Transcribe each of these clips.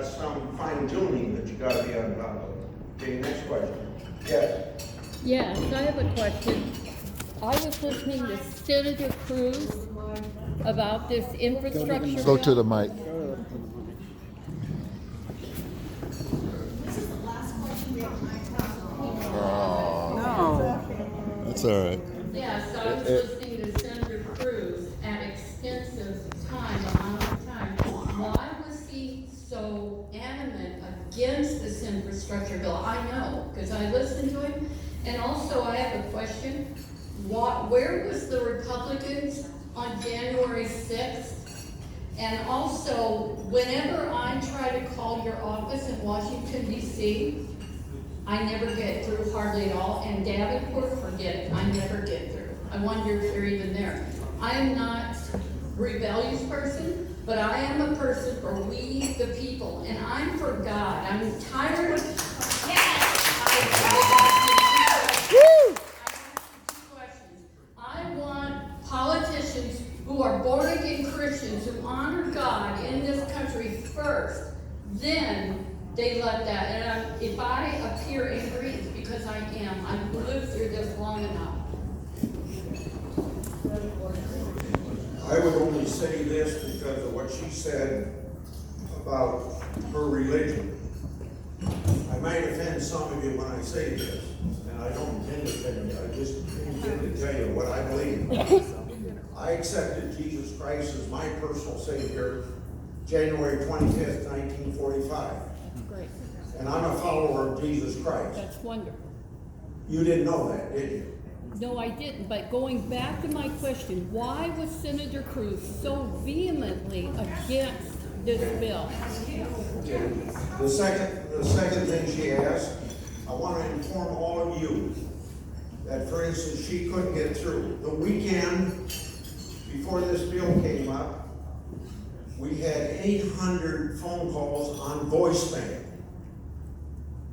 got some fine tuning that you gotta be on top of. Okay, next question. Yes. Yes, I have a question. I was listening to Senator Cruz about this infrastructure bill. Go to the mic. This is the last question we have time for. No. That's all right. Yes, I was listening to Senator Cruz at extensive time, amount of time. Why was he so adamant against this infrastructure bill? I know, because I listened to him. And also, I have a question. Where was the Republicans on January 6th? And also, whenever I try to call your office in Washington, D.C., I never get through hardly at all. And Davenport, forget it. I never get through. I wonder if you're even there. I am not a rebellious person, but I am a person for we the people. And I'm for God. I'm tired of... Yes! I want politicians who are born-again Christians who honor God in this country first. Then they let that. And if I appear angry, it's because I am. I've lived through this long enough. I would only say this because of what she said about her religion. I might offend some of you when I say this, and I don't intend to offend you. I just intend to tell you what I believe. I accepted Jesus Christ as my personal Savior January 25th, 1945. Great. And I'm a follower of Jesus Christ. That's wonderful. You didn't know that, did you? No, I didn't. But going back to my question, why was Senator Cruz so vehemently against this bill? The second thing she asked, I want to inform all of you that, for instance, she couldn't get through. The weekend before this bill came up, we had 800 phone calls on voicemail.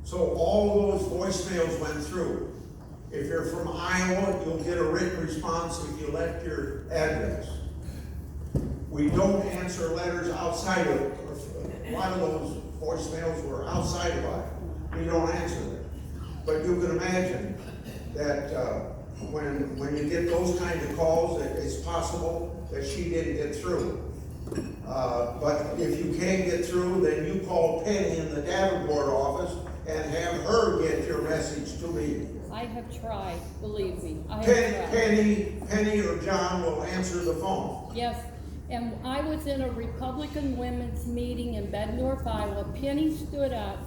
So all those voicemails went through. If you're from Iowa, you'll get a written response if you left your address. We don't answer letters outside of, a lot of those voicemails were outside of Iowa. We don't answer them. But you can imagine that when you get those kind of calls, it's possible that she didn't get through. But if you can't get through, then you call Penny in the Davenport office and have her get your message to me. I have tried, believe me. I have tried. Penny or John will answer the phone. Yes, and I was in a Republican women's meeting in Bettendorf, Iowa. Penny stood up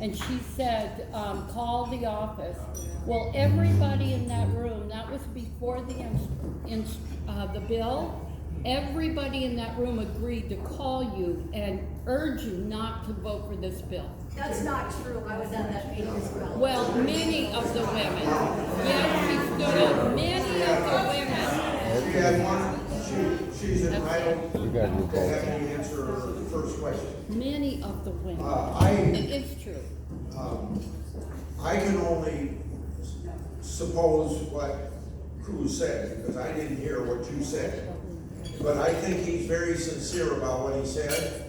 and she said, call the office. Well, everybody in that room, that was before the bill, everybody in that room agreed to call you and urge you not to vote for this bill. That's not true. I was at that meeting as well. Well, many of the women. Yes, she stood up. Many of the women. She had one, she's entitled to have me answer the first question. Many of the women. It is true. I can only suppose what Cruz said, because I didn't hear what you said. But I think he's very sincere about what he said.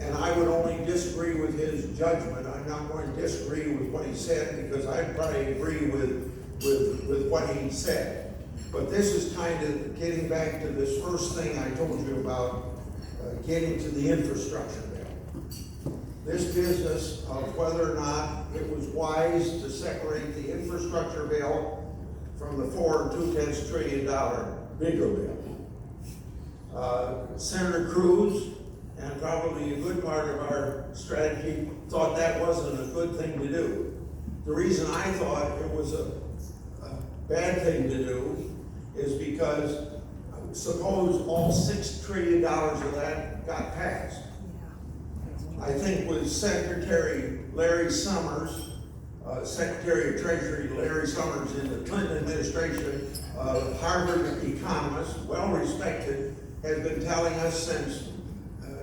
And I would only disagree with his judgment. I'm not going to disagree with what he said, because I probably agree with what he said. But this is kind of getting back to this first thing I told you about getting to the infrastructure bill. This business of whether or not it was wise to separate the infrastructure bill from the $4.2 trillion bigger bill. Senator Cruz, and probably a good part of our strategy, thought that wasn't a good thing to do. The reason I thought it was a bad thing to do is because suppose all $6 trillion of that got passed. I think with Secretary Larry Summers, Secretary of Treasury Larry Summers in the Clinton administration, Harvard economist, well respected, has been telling us since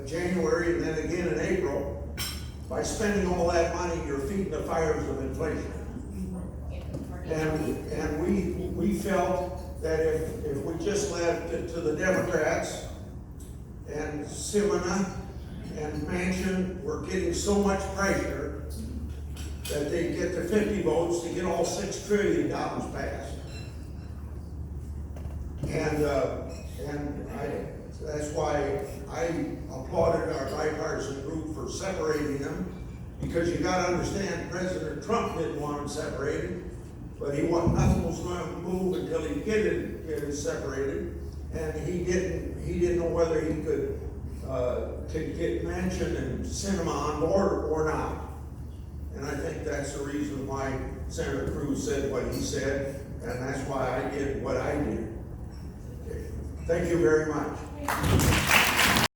January and then again in April, by spending all that money, you're feeding the fires of inflation. And we felt that if we just left it to the Democrats and Simona and Manchin were getting so much pressure that they'd get to 50 votes to get all $6 trillion passed. That's why I applauded our bipartisan group for separating them, because you gotta understand, President Trump didn't want them separated, but nothing was going to move until he get it separated, and he didn't know whether he could get Manchin and Sinema on board or not. And I think that's the reason why Senator Cruz said what he said, and that's why I did what I did. Okay. Thank you very much.